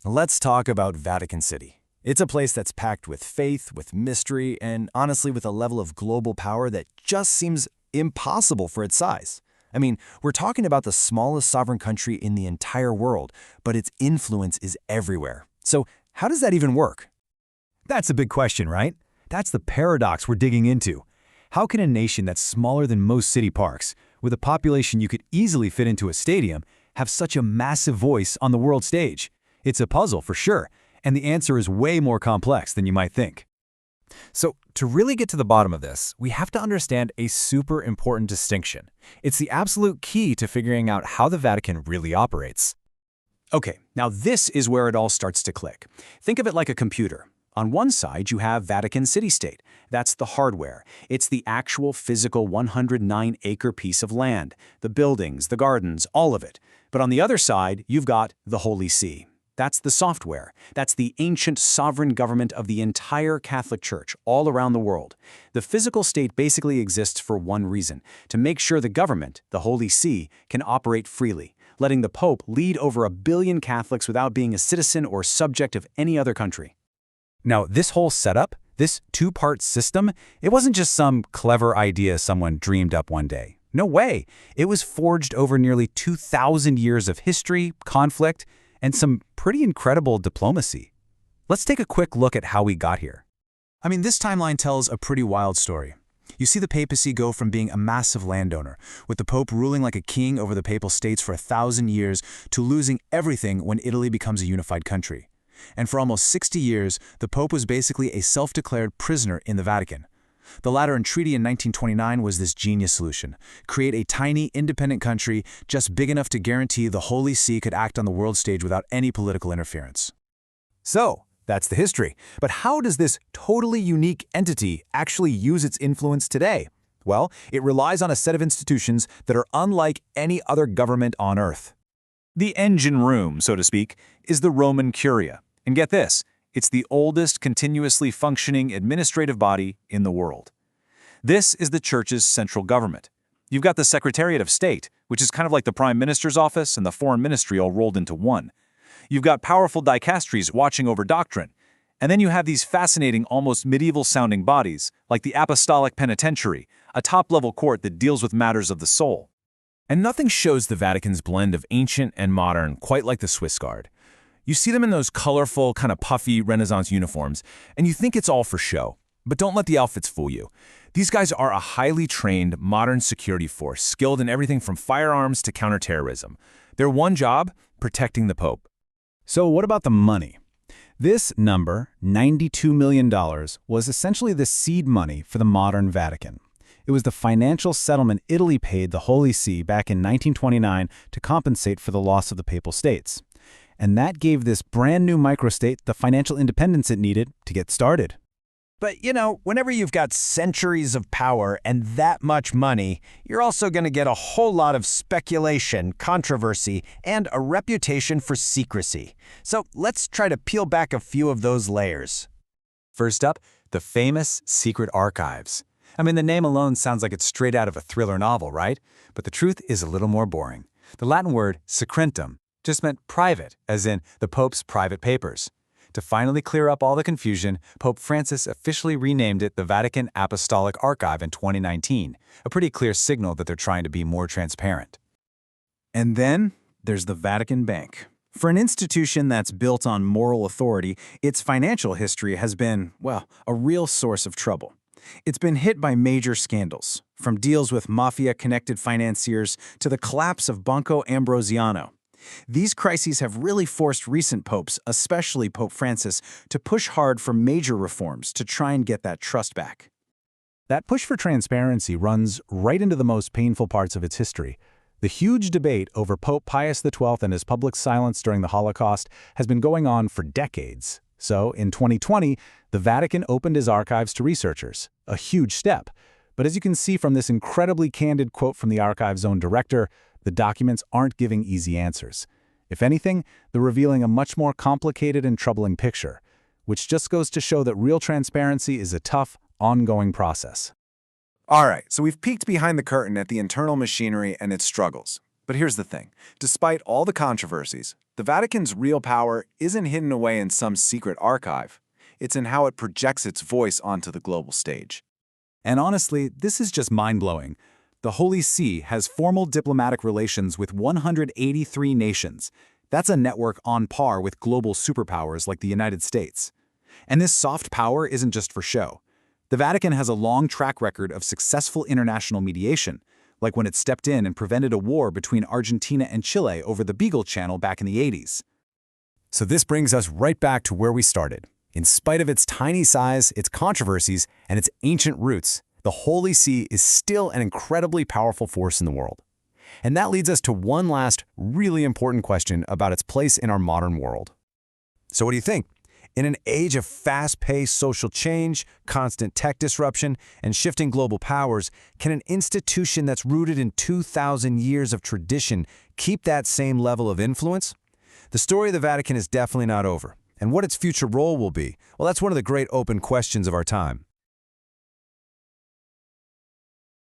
Let's talk about Vatican City. It's a place that's packed with faith, with mystery, and honestly with a level of global power that just seems impossible for its size. I mean, we're talking about the smallest sovereign country in the entire world, but its influence is everywhere. So how does that even work? That's a big question, right? That's the paradox we're digging into. How can a nation that's smaller than most city parks, with a population you could easily fit into a stadium, have such a massive voice on the world stage? It's a puzzle for sure, and the answer is way more complex than you might think. So, to really get to the bottom of this, we have to understand a super important distinction. It's the absolute key to figuring out how the Vatican really operates. Okay, now this is where it all starts to click. Think of it like a computer. On one side, you have Vatican City-State. That's the hardware. It's the actual physical 109-acre piece of land, the buildings, the gardens, all of it. But on the other side, you've got the Holy See. That's the software. That's the ancient sovereign government of the entire Catholic Church all around the world. The physical state basically exists for one reason: to make sure the government, the Holy See, can operate freely, letting the Pope lead over 1 billion Catholics without being a citizen or subject of any other country. Now, this whole setup, this two-part system, it wasn't just some clever idea someone dreamed up one day. No way. It was forged over nearly 2,000 years of history, conflict, and some pretty incredible diplomacy. Let's take a quick look at how we got here. I mean, this timeline tells a pretty wild story. You see the papacy go from being a massive landowner, with the Pope ruling like a king over the papal states for 1,000 years, to losing everything when Italy becomes a unified country. And for almost 60 years, the Pope was basically a self-declared prisoner in the Vatican. The Lateran Treaty in 1929 was this genius solution: create a tiny, independent country just big enough to guarantee the Holy See could act on the world stage without any political interference. So, that's the history. But how does this totally unique entity actually use its influence today? Well, it relies on a set of institutions that are unlike any other government on Earth. The engine room, so to speak, is the Roman Curia. And get this, it's the oldest continuously functioning administrative body in the world. This is the Church's central government. You've got the Secretariat of State, which is kind of like the Prime Minister's office and the Foreign Ministry all rolled into one. You've got powerful dicasteries watching over doctrine. And then you have these fascinating, almost medieval-sounding bodies, like the Apostolic Penitentiary, a top-level court that deals with matters of the soul. And nothing shows the Vatican's blend of ancient and modern quite like the Swiss Guard. You see them in those colorful, kind of puffy Renaissance uniforms, and you think it's all for show. But don't let the outfits fool you. These guys are a highly trained, modern security force, skilled in everything from firearms to counterterrorism. Their one job? Protecting the Pope. So what about the money? This number, $92 million, was essentially the seed money for the modern Vatican. It was the financial settlement Italy paid the Holy See back in 1929 to compensate for the loss of the Papal States. And that gave this brand new microstate the financial independence it needed to get started. But, you know, whenever you've got centuries of power and that much money, you're also going to get a whole lot of speculation, controversy, and a reputation for secrecy. So let's try to peel back a few of those layers. First up, the famous secret archives. I mean, the name alone sounds like it's straight out of a thriller novel, right? But the truth is a little more boring. The Latin word secretum just meant private, as in the Pope's private papers. To finally clear up all the confusion, Pope Francis officially renamed it the Vatican Apostolic Archive in 2019, a pretty clear signal that they're trying to be more transparent. And then there's the Vatican Bank. For an institution that's built on moral authority, its financial history has been, well, a real source of trouble. It's been hit by major scandals, from deals with mafia-connected financiers to the collapse of Banco Ambrosiano. These crises have really forced recent popes, especially Pope Francis, to push hard for major reforms to try and get that trust back. That push for transparency runs right into the most painful parts of its history. The huge debate over Pope Pius XII and his public silence during the Holocaust has been going on for decades. So, in 2020, the Vatican opened his archives to researchers, a huge step. But as you can see from this incredibly candid quote from the archive's own director, the documents aren't giving easy answers. If anything, they're revealing a much more complicated and troubling picture, which just goes to show that real transparency is a tough, ongoing process. All right, so we've peeked behind the curtain at the internal machinery and its struggles. But here's the thing. Despite all the controversies, the Vatican's real power isn't hidden away in some secret archive. It's in how it projects its voice onto the global stage. And honestly, this is just mind-blowing. The Holy See has formal diplomatic relations with 183 nations. That's a network on par with global superpowers like the United States. And this soft power isn't just for show. The Vatican has a long track record of successful international mediation, like when it stepped in and prevented a war between Argentina and Chile over the Beagle Channel back in the 80s. So this brings us right back to where we started. In spite of its tiny size, its controversies, and its ancient roots, the Holy See is still an incredibly powerful force in the world. And that leads us to one last really important question about its place in our modern world. So what do you think? In an age of fast-paced social change, constant tech disruption, and shifting global powers, can an institution that's rooted in 2,000 years of tradition keep that same level of influence? The story of the Vatican is definitely not over. And what its future role will be, well, that's one of the great open questions of our time.